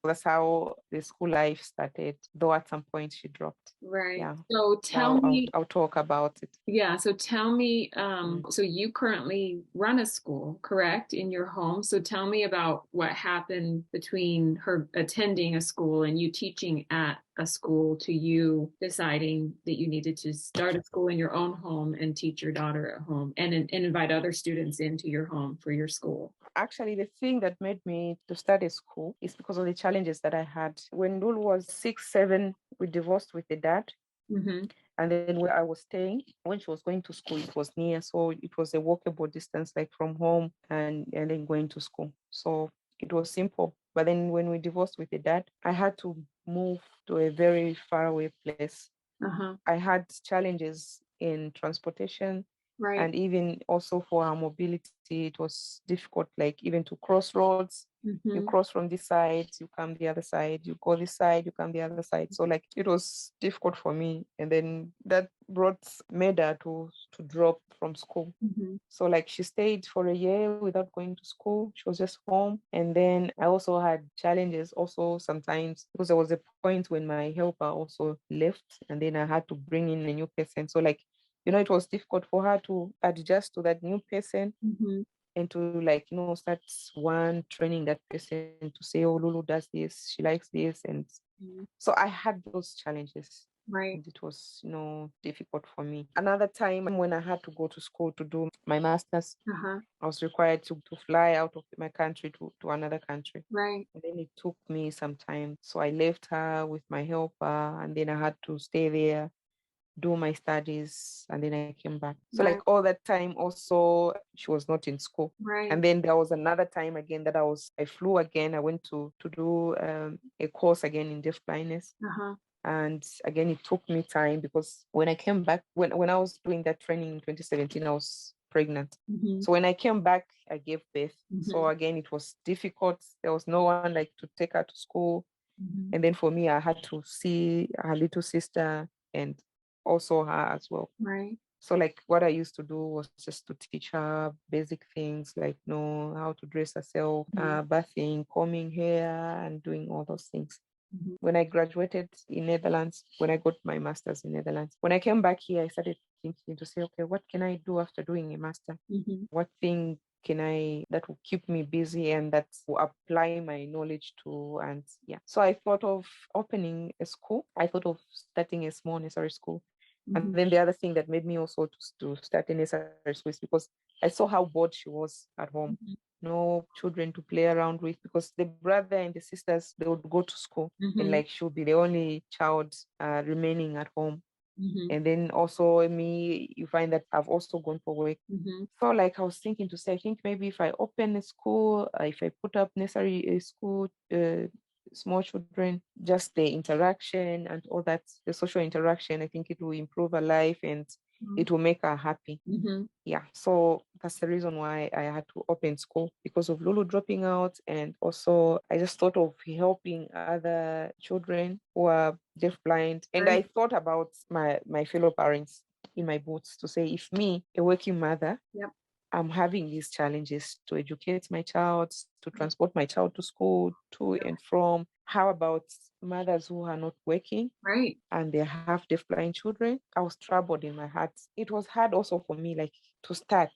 That's how the school life started, though at some point she dropped. Right. Yeah. So tell me, I'll talk about it. yeah, so tell me, so you currently run a school, correct, in your home. So tell me about what happened between her attending a school and you teaching at a school to you deciding that you needed to start a school in your own home and teach your daughter at home and invite other students into your home for your school. Actually, the thing that made me to start a school is because of the challenges that I had. When Lulu was 6, 7, we divorced with the dad. Mm-hmm. And then where I was staying, when she was going to school, it was near. So it was a walkable distance, like from home and then going to school. So it was simple. But then when we divorced with the dad, I had to move to a very far away place. Uh-huh. I had challenges in transportation. Right. And even also for our mobility, it was difficult, like even to cross roads. You Mm-hmm. cross from this side, you come the other side, you go this side, you come the other side. So like it was difficult for me. And then that made her to drop from school. Mm-hmm. So like she stayed for a year without going to school. She was just home. And then I also had challenges also sometimes because there was a point when my helper also left and then I had to bring in a new person. So like, it was difficult for her to adjust to that new person Mm-hmm. and to like, start training that person to say, oh, Lulu does this, she likes this. And so I had those challenges. Right. And it was, difficult for me. Another time when I had to go to school to do my master's, Uh-huh. I was required to fly out of my country to another country. Right. And then it took me some time. So I left her with my helper and then I had to stay there, do my studies, and then I came back. So Right. like all that time also she was not in school. Right. And then there was another time again that I flew again. I went to do a course again in deaf blindness. Uh-huh. And again, it took me time because when I came back, when I was doing that training in 2017, I was pregnant. Mm-hmm. So when I came back, I gave birth. So Mm-hmm. again, it was difficult. There was no one like to take her to school. Mm-hmm. And then for me, I had to see her little sister and also her as well. Right. So like what I used to do was just to teach her basic things like know how to dress herself, Mm-hmm. bathing, combing hair, and doing all those things. Mm-hmm. When I graduated in Netherlands, when I got my master's in Netherlands, when I came back here, I started thinking to say, okay, what can I do after doing a master? Mm-hmm. What thing can I that will keep me busy and that will apply my knowledge to? And yeah, so I thought of opening a school. I thought of starting a small nursery school. Mm-hmm. And then the other thing that made me also to start a nursery school is because I saw how bored she was at home. Mm-hmm. No children to play around with because the brother and the sisters, they would go to school and Mm-hmm. like she'll be the only child remaining at home. Mm-hmm. And then also me, you find that I've also gone for work. Mm-hmm. So like I was thinking to say, I think maybe if I open a school, if I put up nursery school, small children, just the interaction and all that, the social interaction, I think it will improve her life and it will make her happy. Mm-hmm. Yeah, so that's the reason why I had to open school because of Lulu dropping out. And also, I just thought of helping other children who are deaf blind. And Right. I thought about my fellow parents in my boots to say, if me, a working mother, Yep. I'm having these challenges to educate my child, to transport my child to school, to and from. How about mothers who are not working? Right. And they have deafblind children? I was troubled in my heart. It was hard also for me, like to start.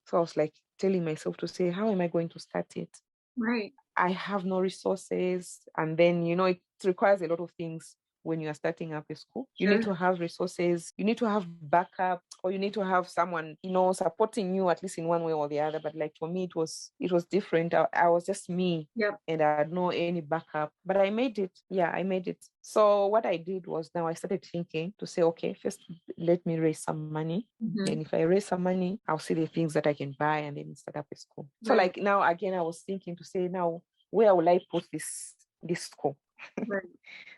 So I was like telling myself to say, how am I going to start it? Right. I have no resources. And then, it requires a lot of things when you are starting up a school. You need Sure. to have resources, you need to have backup, or you need to have someone, supporting you at least in one way or the other. But like for me, it was different. I was just me. Yep. And I had no any backup. But I made it. Yeah, I made it. So what I did was now I started thinking to say, okay, first let me raise some money. Mm-hmm. Then if I raise some money, I'll see the things that I can buy and then start up a school. So Right. like now again, I was thinking to say now, where will I put this school? Right.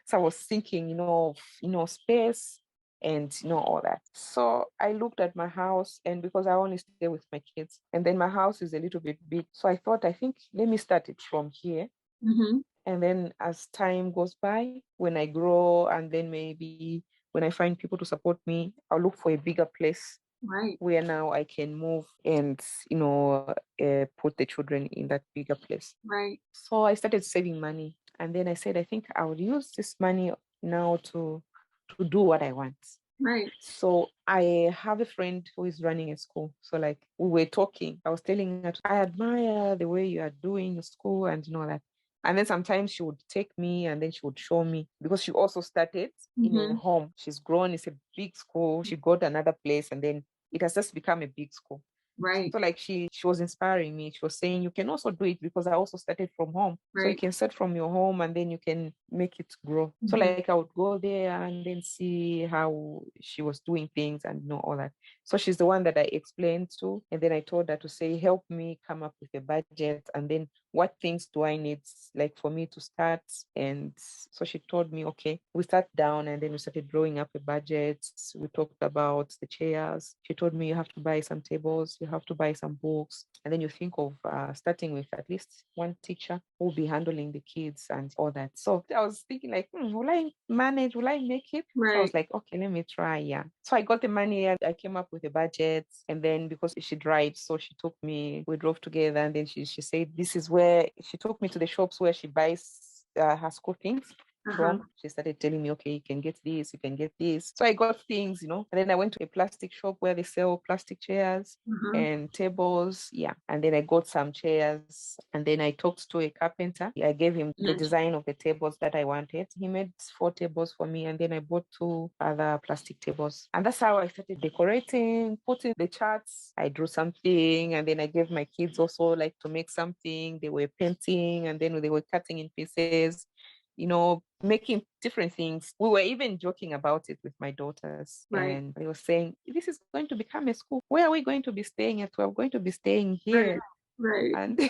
So I was thinking, of space and all that. So I looked at my house, and because I only stay with my kids, and then my house is a little bit big. So I thought, I think let me start it from here. Mm-hmm. And then as time goes by, when I grow, and then maybe when I find people to support me, I'll look for a bigger place Right. where now I can move and, put the children in that bigger place. Right. So I started saving money. And then I said, I think I would use this money now to do what I want. Right. So I have a friend who is running a school. So like we were talking. I was telling her, I admire the way you are doing your school and that. And then sometimes she would take me and then she would show me because she also started in a Mm-hmm. home. She's grown. It's a big school. She got another place and then it has just become a big school. Right. So like she was inspiring me. She was saying you can also do it because I also started from home. So you Right. can start from your home and then you can make it grow. So Mm-hmm. like I would go there and then see how she was doing things and all that. So she's the one that I explained to. And then I told her to say, help me come up with a budget. And then what things do I need like for me to start? And so she told me, okay, we sat down and then we started drawing up a budget. We talked about the chairs. She told me you have to buy some tables, you have to buy some books, and then you think of starting with at least one teacher who will be handling the kids and all that. So I was thinking like, will I manage? Will I make it? So I Right. was like, okay, let me try. Yeah. So I got the money and I came up with a budget. And then because she drives, so she took me, we drove together. And then she said, this is where she took me to the shops where she buys her school things Uh-huh. from. She started telling me, okay, you can get this, you can get this. So I got things, and then I went to a plastic shop where they sell plastic chairs Uh-huh. and tables. Yeah. And then I got some chairs. And then I talked to a carpenter. I gave him the Mention. design of the tables that I wanted. He made 4 tables for me. And then I bought 2 other plastic tables. And that's how I started decorating, putting the charts. I drew something. And then I gave my kids also like to make something. They were painting and then they were cutting in pieces, making different things. We were even joking about it with my daughters. Right. And they were saying, this is going to become a school. Where are we going to be staying at? We're going to be staying Right. here. Right. And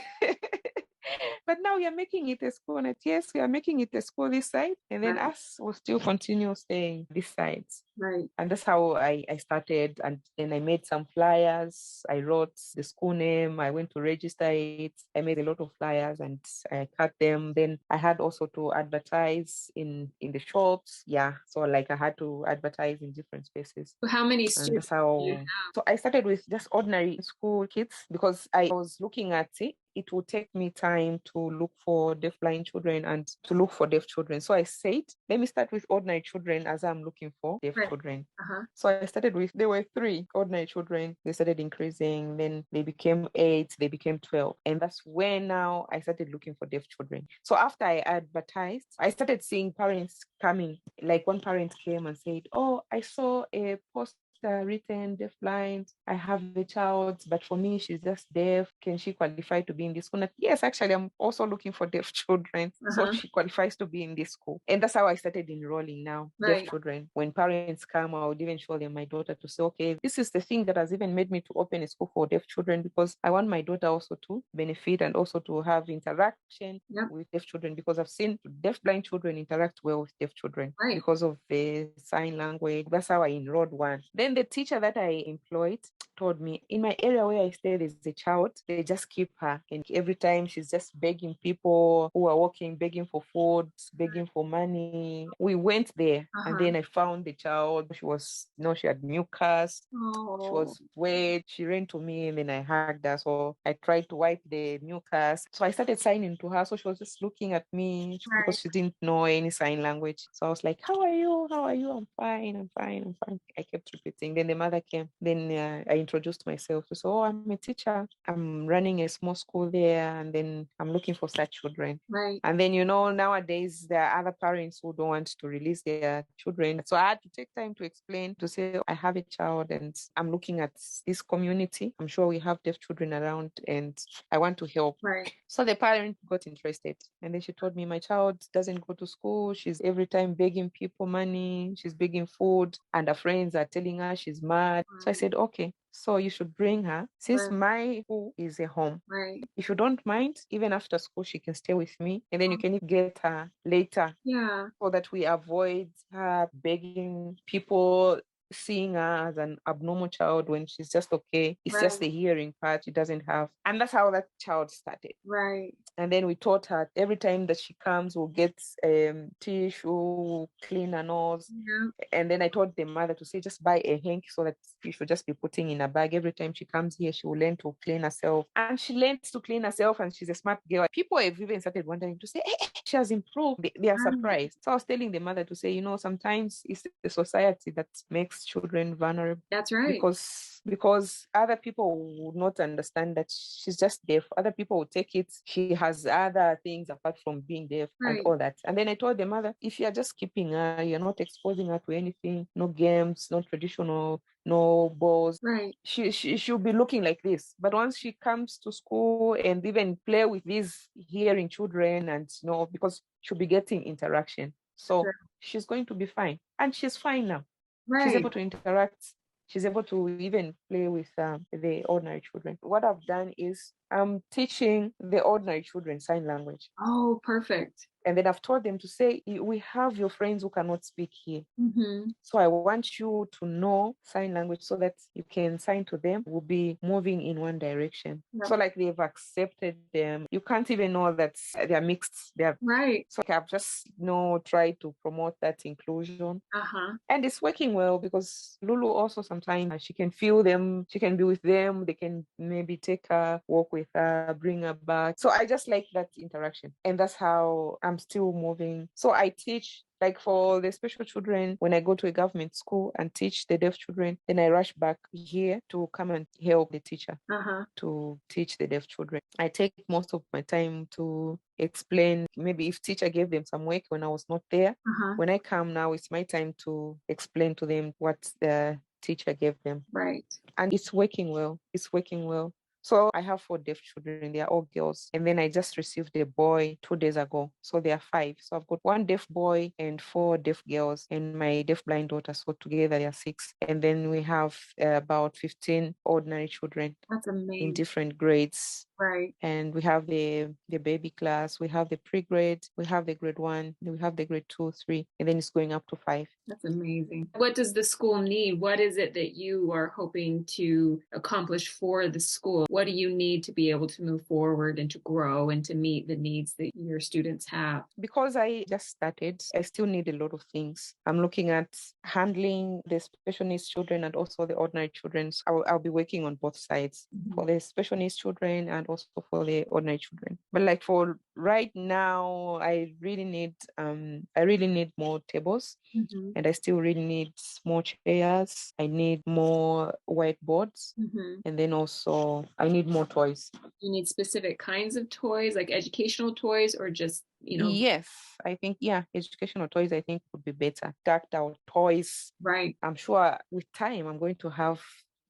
but now we are making it a school. And yes, we are making it a school this side. And then Right. us will still continue staying this side. Right. And that's how I started. And then I made some flyers. I wrote the school name. I went to register it. I made a lot of flyers and I cut them. Then I had also to advertise in the shops. Yeah. So like I had to advertise in different spaces. So how many And that's students do you how. have? So I started with just ordinary school kids because I was looking at it. It would take me time to look for deafblind children and to look for deaf children. So I said, let me start with ordinary children as I'm looking for deaf Right. children. Uh-huh. So I started with, there were 3 ordinary children. They started increasing. Then they became 8, they became 12. And that's when now I started looking for deaf children. So after I advertised, I started seeing parents coming. Like one parent came and said, oh, I saw a post written deafblind. I have a child, but for me, she's just deaf. Can she qualify to be in this school? Yes, actually, I'm also looking for deaf children. So Uh-huh. she qualifies to be in this school. And that's how I started enrolling now, deaf Right. children. When parents come, I would even show them my daughter to say, okay, this is the thing that has even made me to open a school for deaf children because I want my daughter also to benefit and also to have interaction Yep. with deaf children because I've seen deaf-blind children interact well with deaf children Right. because of the sign language. That's how I enrolled one. Then the teacher that I employed told me, in my area where I stay, there's a child. They just keep her. And every time she's just begging people who are walking, begging for food, begging for money. We went there and Uh-huh. then I found the child. She was, she had mucus. She Oh. was wet. She ran to me and then I hugged her. So I tried to wipe the mucus. So I started signing to her. So she was just looking at me Right. because she didn't know any sign language. So I was like, how are you? How are you? I'm fine. I'm fine. I'm fine. I kept repeating. Then the mother came. Then I introduced myself. So, oh, I'm a teacher. I'm running a small school there. And then I'm looking for such children. Right. And then, nowadays there are other parents who don't want to release their children. So I had to take time to explain, to say, I have a child and I'm looking at this community. I'm sure we have deaf children around and I want to help. Right. So the parent got interested. And then she told me, my child doesn't go to school. She's every time begging people money. She's begging food. And her friends are telling her she's mad. So I said, okay, so you should bring her. Since Right. my school is a home, Right. if you don't mind, even after school, she can stay with me. And then you can get her later Yeah. so that we avoid her begging people, seeing her as an abnormal child when she's just okay. It's just Right. the hearing part she doesn't have. And that's how that child started. Right. And then we taught her every time that she comes, we'll get tissue, we'll clean her nose. Yeah. And then I told the mother to say, just buy a hanky so that you should just be putting in a bag. Every time she comes here, she will learn to clean herself. And she learns to clean herself and she's a smart girl. People have even started wondering to say, hey, she has improved. They are Right. surprised. So I was telling the mother to say, sometimes it's the society that makes children vulnerable, That's right. because other people would not understand that she's just deaf. Other people will take it she has other things apart from being deaf and Right. all that. And then I told the mother, if you're just keeping her, you're not exposing her to anything, no games, no traditional, no balls, Right. she'll be looking like this. But once she comes to school and even play with these hearing children, and because she'll be getting interaction, so Sure. she's going to be fine. And she's fine now. She's Right. able to interact. She's able to even play with the ordinary children. What I've done is I'm teaching the ordinary children sign language. Oh, perfect. And then I've told them to say, we have your friends who cannot speak here. Mm-hmm. So I want you to know sign language so that you can sign to them. We'll be moving in one direction. Yep. So like they've accepted them. You can't even know that they're mixed. They're Right. so like I've just tried to promote that inclusion. Uh-huh. And it's working well because Lulu also sometimes she can feel them, she can be with them, they can maybe take her, walk with her, bring her back. So I just like that interaction. And that's how I'm still moving. So I teach like for the special children, when I go to a government school and teach the deaf children, then I rush back here to come and help the teacher Uh-huh. to teach the deaf children. I take most of my time to explain, maybe if teacher gave them some work when I was not there. Uh-huh. When I come now, it's my time to explain to them what the teacher gave them. Right. And it's working well. It's working well. So I have 4 deaf children. They are all girls. And then I just received a boy 2 days ago. So there are 5. So I've got 1 deaf boy and 4 deaf girls and my deaf blind daughter. So together there are 6. And then we have about 15 ordinary children That's in amazing. different grades. Right. And we have the baby class, we have the pre-grade, we have the grade 1, we have the grade 2, 3, and then it's going up to 5. That's amazing. What does the school need? What is it that you are hoping to accomplish for the school? What do you need to be able to move forward and to grow and to meet the needs that your students have? Because I just started, I still need a lot of things. I'm looking at handling the special needs children and also the ordinary children. So I'll be working on both sides for the special needs children and also for the ordinary children. But like for right now, I really need more tables. Mm-hmm. And I still really need more chairs. I need more whiteboards. Mm-hmm. And then also I need more toys. You need specific kinds of toys, like educational toys, or just, Yes, I think, yeah, educational toys, I think would be better. Tactile toys. right, I'm sure with time, I'm going to have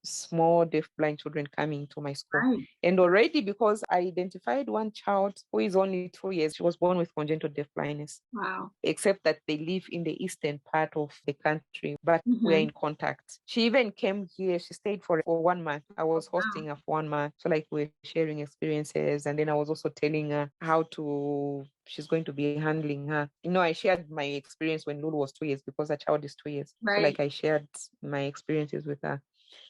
small deaf blind children coming to my school. right. And already, because I identified one child who is only 2 years, she was born with congenital deaf blindness, Wow. except that they live in the eastern part of the country, but we're Mm-hmm. in contact. She even came here, she stayed for 1 month. I was Wow. hosting her for 1 month. So like we're sharing experiences. And then I was also telling her how she's going to be handling her. I shared my experience when Lulu was 2 years because her child is 2 years. So Right, like I shared my experiences with her.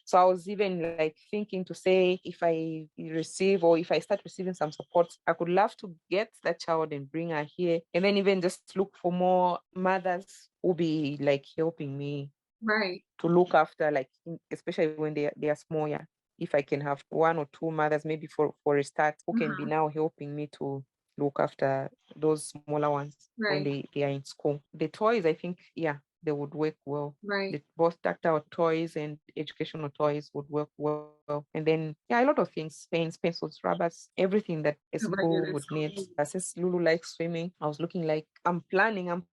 So I was even like thinking to say, if I receive or if I start receiving some support, I could love to get that child and bring her here. And then even just look for more mothers who be like helping me right. to look after, like especially when they are small. Yeah. If I can have 1 or 2 mothers, maybe for a start, who can be Uh-huh. now helping me to look after those smaller ones when Right, they are in school. The toys, I think, yeah, they would work well. right. Both tactile toys and educational toys would work well. And then, yeah, a lot of things, pens, pencils, rubbers, everything that a A school regular would need. school. Since Lulu likes swimming, I was looking like, I'm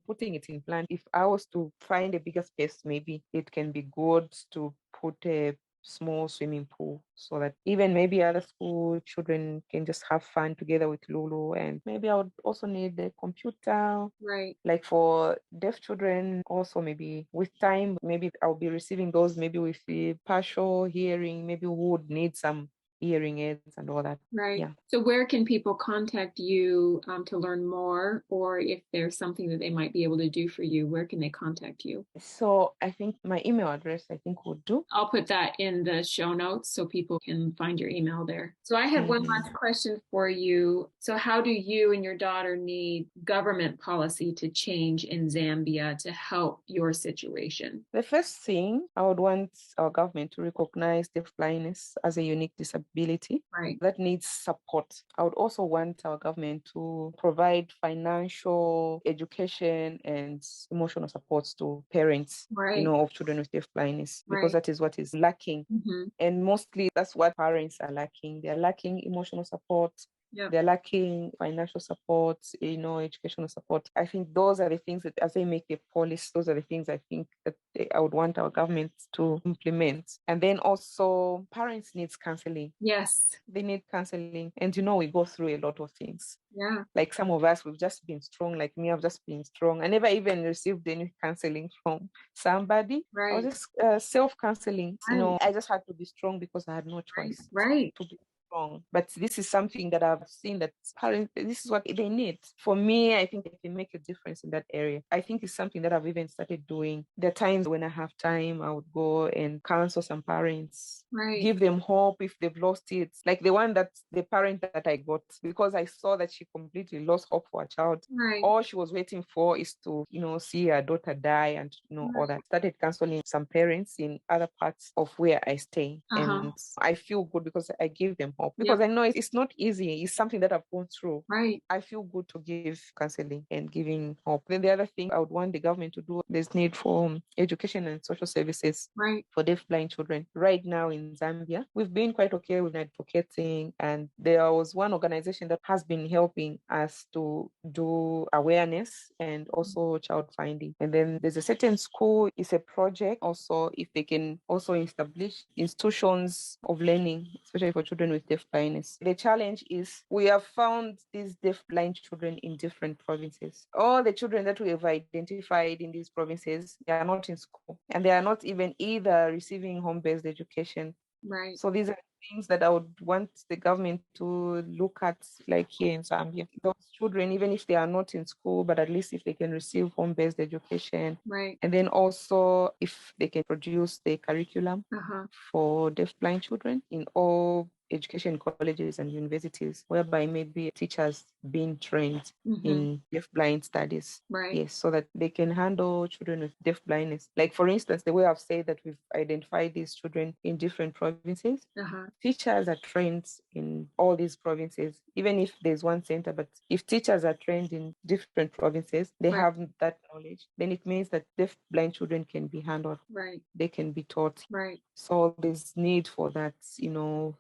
putting it in plan. If I was to find a bigger space, maybe it can be good to put a small swimming pool so that even maybe other school children can just have fun together with Lulu. And maybe I would also need a computer, Right, like for deaf children also. Maybe with time, maybe I'll be receiving those maybe with the partial hearing, maybe who would need some hearing aids and all that. right. Yeah. So where can people contact you to learn more, or if there's something that they might be able to do for you, where can they contact you? So I think my email address, I think, would do. I'll put that in the show notes so people can find your email there. So I have one Mhm. last question for you. So how do you and your daughter need government policy to change in Zambia to help your situation? The first thing, I would want our government to recognize deaf blindness as a unique disability. disability Right. that needs support. I would also want our government to provide financial education and emotional supports to parents, Right. of children with deaf blindness, because Right. that is what is lacking. Mm-hmm. And mostly that's what parents are lacking. They're lacking emotional support. Yep. They're lacking financial support, educational support. I think those are the things that, as they make the policy, those are the things I think that I would want our government to implement. And then also, parents needs counseling. Yes. They need counseling. And we go through a lot of things. Yeah. Like some of us, we've just been strong. Like me, I've just been strong. I never even received any counseling from somebody. I was Right. just self-counseling. Right. I just had to be strong because I had no Right. choice Right. to be strong. But this is something that I've seen that parents, this is what they need. For me, I think they can make a difference in that area. I think it's something that I've even started doing. There are times when I have time, I would go and counsel some parents, Right. give them hope if they've lost it. Like the parent that I got, because I saw that she completely lost hope for a child. Right. All she was waiting for is to, see her daughter die and, all Right. that. Started counseling some parents in other parts of where I stay. Uh-huh. And I feel good because I give them hope. Yep. Because I know it's not easy. It's something that I've gone through. Right. I feel good to give counseling and giving hope. Then the other thing I would want the government to do, there's need for education and social services Right. for deaf blind children. Right now in Zambia, we've been quite okay with advocating, and there was one organization that has been helping us to do awareness and also child finding. And then there's a certain school, it's a project also, if they can also establish institutions of learning, especially for children with deaf blindness. The challenge is we have found these deaf blind children in different provinces. All the children that we have identified in these provinces, they are not in school, and they are not even either receiving home-based education. Right. So these are things that I would want the government to look at, like here in Zambia. Those children, even if they are not in school, but at least if they can receive home-based education. Right. And then also if they can produce the curriculum Uh-huh. for deaf-blind children in all education colleges and universities, whereby maybe teachers being trained Mm-hmm. in deaf-blind studies. Right. Yes, so that they can handle children with deaf blindness. Like, for instance, the way I've said that we've identified these children in different provinces, Uh-huh. teachers are trained in all these provinces, even if there's one center, but if teachers are trained in different provinces, they Right. have that knowledge, then it means that deaf blind children can be handled. Right. They can be taught. Right. So there's need for that,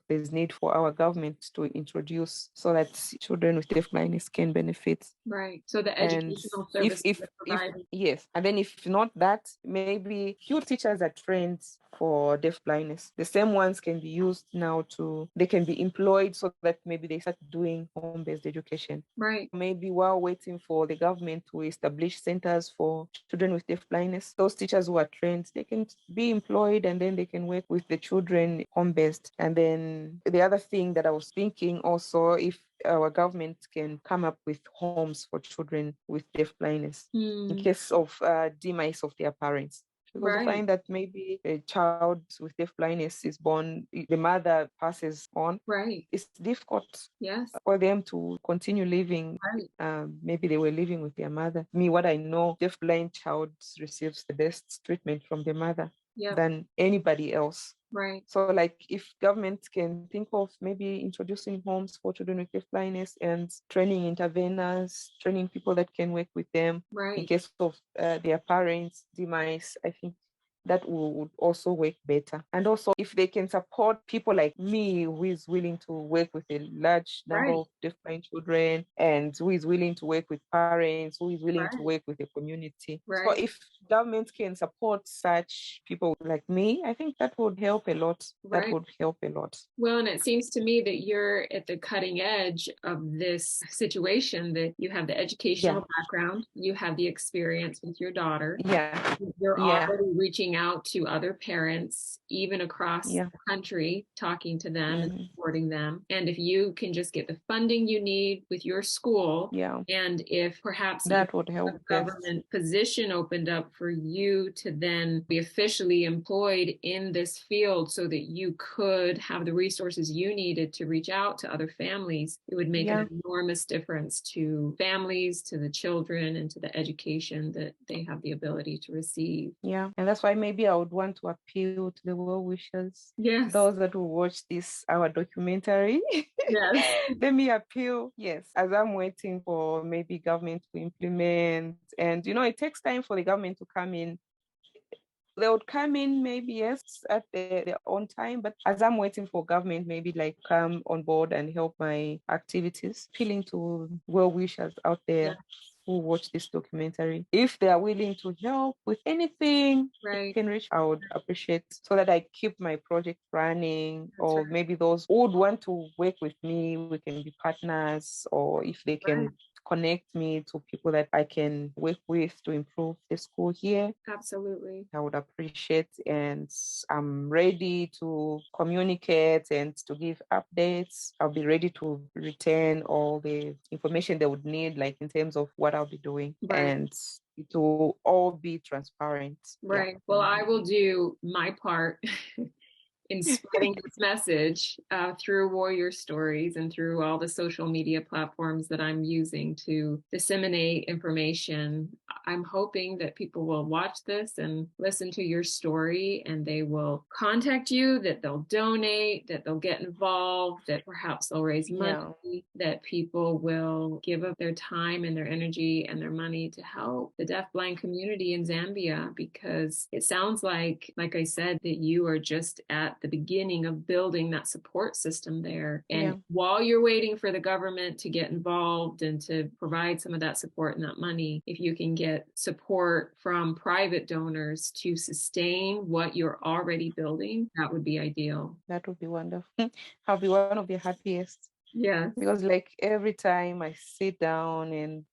there's need for our government to introduce so that children with deaf blindness can benefit. Right. So the And educational if services if are if provided. yes, and then if not that, maybe few teachers are trained for deaf blindness. The same ones can be used now they can be employed so that maybe they start doing home-based education. Right. Maybe while waiting for the government to establish centers for children with deaf blindness, those teachers who are trained, they can be employed and then they can work with the children home-based. And then the other thing that I was thinking also, if our government can come up with homes for children with deaf blindness in case of demise of their parents. Because you Right. find that maybe a child with deaf blindness is born, the mother passes on. Right. It's difficult Yes. for them to continue living. Right. Maybe they were living with their mother. Me, what I know, deaf blind child receives the best treatment from the mother Yep. than anybody else. Right. So, like, if government can think of maybe introducing homes for children with deaf blindness and training interveners, training people that can work with them in Right. case of their parents' demise, I think that would also work better. And also, if they can support people like me who is willing to work with a large number Right. of deaf blind children and who is willing to work with parents, who is willing to Right. work with the community. So Right. if government can support such people like me, I think that would help a lot. That Right. would help a lot. Well, and it seems to me that you're at the cutting edge of this situation, that you have the educational Yeah. background, you have the experience with your daughter. Yeah. You're Yeah. already reaching out to other parents, even across Yeah. the country, talking to them and Mhm. supporting them. And if you can just get the funding you need with your school, Yeah. and if perhaps even That would a help best. government position opened up for you to then be officially employed in this field so that you could have the resources you needed to reach out to other families, it would make Yeah. an enormous difference to families, to the children, and to the education that they have the ability to receive. Yeah. And that's why maybe I would want to appeal to the well wishers, Yes. those that will watch this, our documentary. Yes. Let me appeal, yes, as I'm waiting for maybe government to implement. And, it takes time for the government to come in. They would come in maybe, yes, at their own time, but as I'm waiting for government maybe like come on board and help my activities, appealing to well wishers out Yeah. there who watch this documentary, if they are willing to help with anything they Right. can reach, I would appreciate, so that I keep my project running. That's right. Or maybe those who would want to work with me, we can be partners, or if they Right. can connect me to people that I can work with to improve the school here, Absolutely. I would appreciate. And I'm ready to communicate and to give updates. I'll be ready to return all the information they would need, like in terms of what I'll be doing. Right. And it will all be transparent. Yeah. Right. Well, I will do my part in spreading this message through warrior stories and through all the social media platforms that I'm using to disseminate information. I'm hoping that people will watch this and listen to your story, and they will contact you, that they'll donate, that they'll get involved, that perhaps they'll raise money, Yeah. that people will give up their time and their energy and their money to help the deafblind community in Zambia, because it sounds like I said, that you are just at the beginning of building that support system there. And Yeah. while you're waiting for the government to get involved and to provide some of that support and that money, if you can get support from private donors to sustain what you're already building, that would be ideal. That would be wonderful. I'll be one of the happiest. Yes. Because like every time I sit down and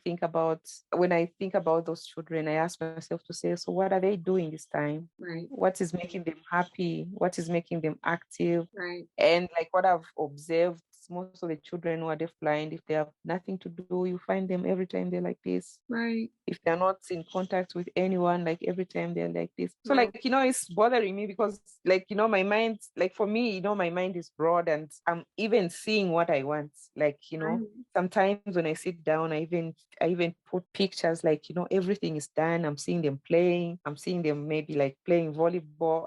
think about, when I think about those children, I ask myself to say, so what are they doing this time? Right. What is making them happy? What is making them active? Right. And like what I've observed, most of the children who are deafblind, if they have nothing to do, you find them every time they're like this. Right. If they're not in contact with anyone, like every time they're like this. So Right. like, it's bothering me because like, my mind, like for me, my mind is broad and I'm even seeing what I want. Like, Right. sometimes when I sit down, I even put pictures like, everything is done. I'm seeing them playing. I'm seeing them maybe like playing volleyball.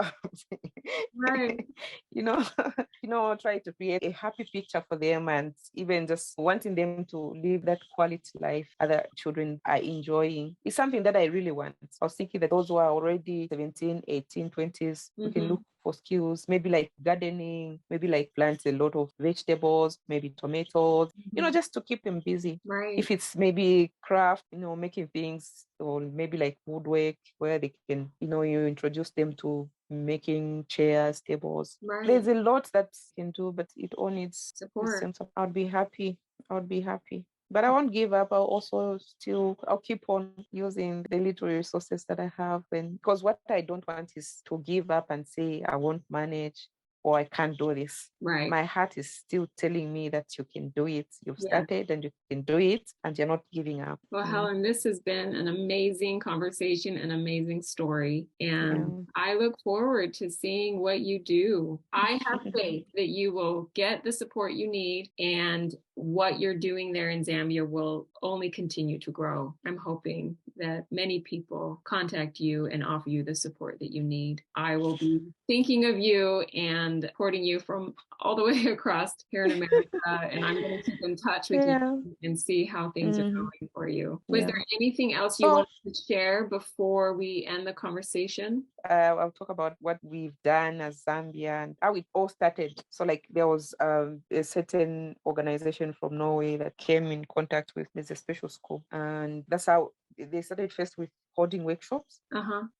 Right. you know, try to create a happy picture for them, and even just wanting them to live that quality life other children are enjoying. It's something that I really want. I was thinking that those who are already 17, 18, 20s, we can look for skills, maybe like gardening, maybe like plant a lot of vegetables, maybe tomatoes, just to keep them busy. Right. If it's maybe craft, making things, or maybe like woodwork, where they can, you introduce them to making chairs, tables. Right. There's a lot that you can do, but it all needs the Support. sense of, I'd be happy. I would be happy. But I won't give up. I'll keep on using the little resources that I have. And because what I don't want is to give up and say, I won't manage or I can't do this. Right. My heart is still telling me that you can do it. You've Yeah. started and you can do it, and you're not giving up. Well, Helen, this has been an amazing conversation, an amazing story. And I look forward to seeing what you do. I have faith that you will get the support you need, and what you're doing there in Zambia will only continue to grow. I'm hoping that many people contact you and offer you the support that you need. I will be thinking of you and supporting you from all the way across here in America, and I'm going to keep in touch with you and see how things are going for you. Was there anything else you wanted to share before we end the conversation? I'll talk about what we've done as Zambia and how it all started. So like there was a certain organization from Norway that came in contact with me, a special school. And that's how they started first with holding workshops.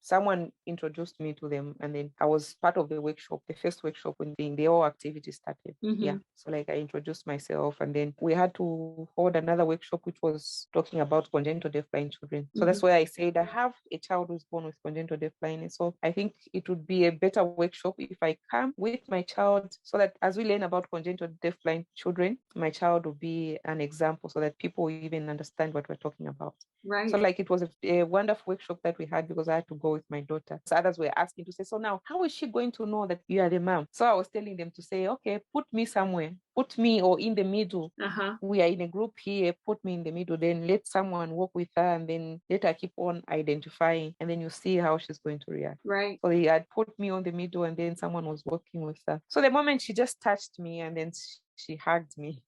Someone introduced me to them, and then I was part of the workshop, the first workshop when the whole activity started. So like I introduced myself, and then we had to hold another workshop which was talking about congenital deafblind children. So that's why I said I have a child who's born with congenital deafblindness. So I think it would be a better workshop if I come with my child, so that as we learn about congenital deafblind children, my child will be an example, so that people even understand what we're talking about. Right. So like it was a wonderful workshop that we had because I had to go with my daughter. So others were asking to say, so now how is she going to know that you are the mom? So I was telling them to say, okay, put me somewhere, put me or in the middle. We are in a group here, put me in the middle, then let someone walk with her and then let her keep on identifying and then you see how she's going to react. Right. So they had put me on the middle and then someone was working with her. So the moment she just touched me and then she hugged me.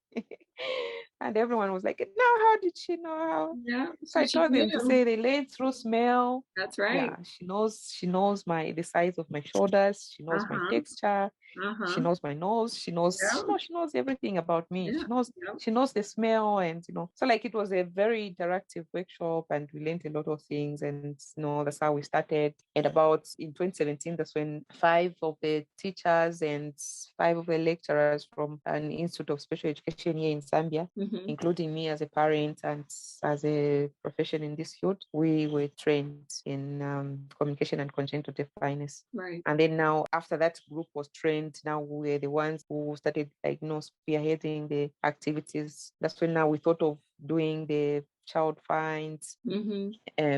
And everyone was like, now how did she know how? Yeah. So So I she told them to knew. say they learned through smell. That's right. Yeah, she knows the size of my shoulders, she knows my Uh-huh. texture, she Uh-huh. knows my nose, Yeah. she knows everything about me. Yeah. Yeah. She knows the smell and so like it was a very interactive workshop and we learned a lot of things and that's how we started. And about in 2017, that's when 5 of the teachers and 5 of the lecturers from an Institute of Special Education here in Zambia, including me as a parent and as a profession in this field, we were trained in communication and congenital deafness. Right. And then now, after that group was trained, now we're the ones who started spearheading the activities. That's when now we thought of doing the child finds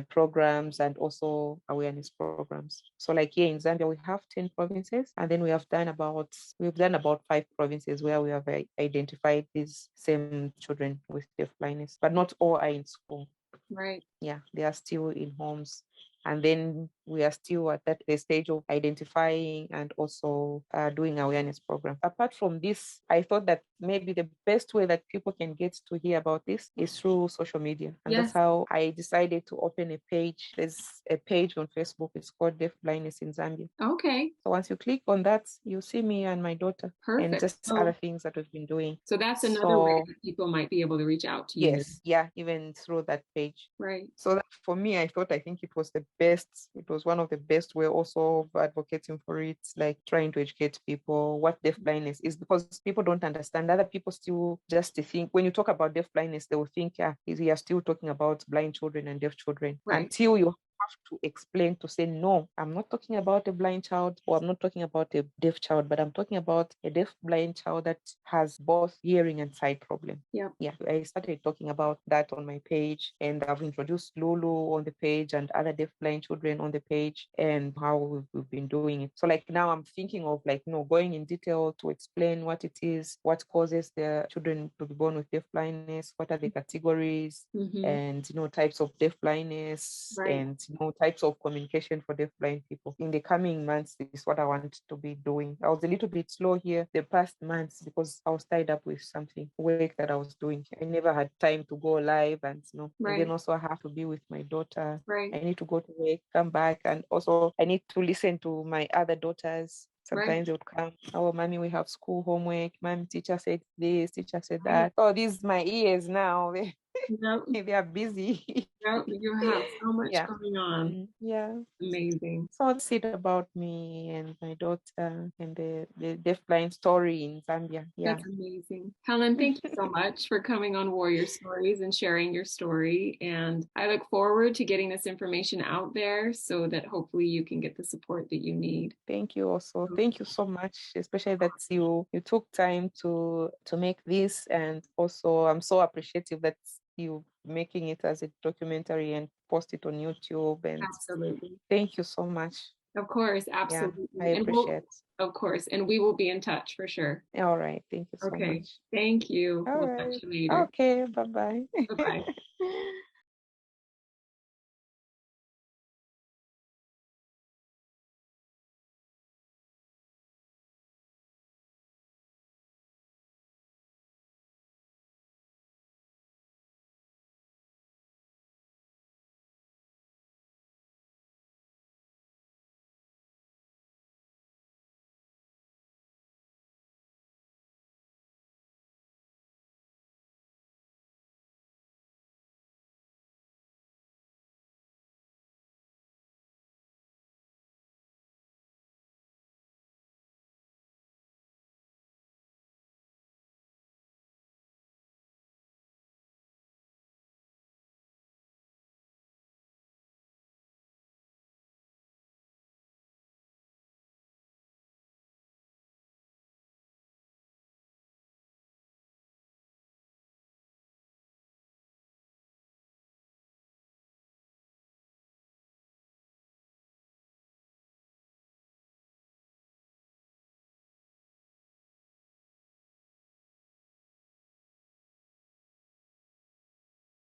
programs and also awareness programs. So like here in Zambia, we have 10 provinces, and then we've done about 5 provinces where we have identified these same children with deaf blindness, but not all are in school. Right. Yeah, they are still in homes. And then we are still at the stage of identifying and also doing awareness program. Apart from this, I thought that maybe the best way that people can get to hear about this is through social media. And that's how I decided to open a page. There's a page on Facebook. It's called Deaf Blindness in Zambia. Okay. So once you click on that, you'll see me and my daughter. Perfect. And just other things that we've been doing. So that's another way that people might be able to reach out to you. Yes. Yeah, even through that page. Right. So that for me, I think it was the best. It was one of the best way also of advocating for it, like trying to educate people what deaf blindness is, because people don't understand. Other people still just think when you talk about deaf blindness, they will think, yeah, you are still talking about blind children and deaf children, until you have to explain to say, no, I'm not talking about a blind child or I'm not talking about a deaf child, but I'm talking about a deaf blind child that has both hearing and sight problem. Yeah, I started talking about that on my page, and I've introduced Lulu on the page and other deaf blind children on the page and how we've been doing it. So like now I'm thinking of going in detail to explain what it is, what causes the children to be born with deaf blindness, what are the categories, and types of deaf blindness, and types of communication for deaf blind people. In the coming months, this is what I want to be doing. I was a little bit slow here the past months because I was tied up with something work that I was doing. I never had time to go live, and and then also I have to be with my daughter. I need to go to work, come back, and also I need to listen to my other daughters. Sometimes they would come, oh, mommy, we have school homework. Mom, teacher said this, teacher said that. Oh, these my ears now. They are busy. You have so much going on. Yeah. Amazing. So that's it about me and my daughter and the deafblind story in Zambia. Yeah. That's amazing. Hellen, thank you so much for coming on Warrior Stories and sharing your story. And I look forward to getting this information out there so that hopefully you can get the support that you need. Thank you also. Thank you so much, especially that you took time to make this. And also I'm so appreciative that you making it as a documentary and post it on YouTube. And absolutely. Thank you so much. Of course, absolutely. Yeah, I appreciate. Of course, and we will be in touch for sure. All right. Thank you so much. Thank you. All We'll right. touch you later. Okay. Bye-bye. Bye-bye.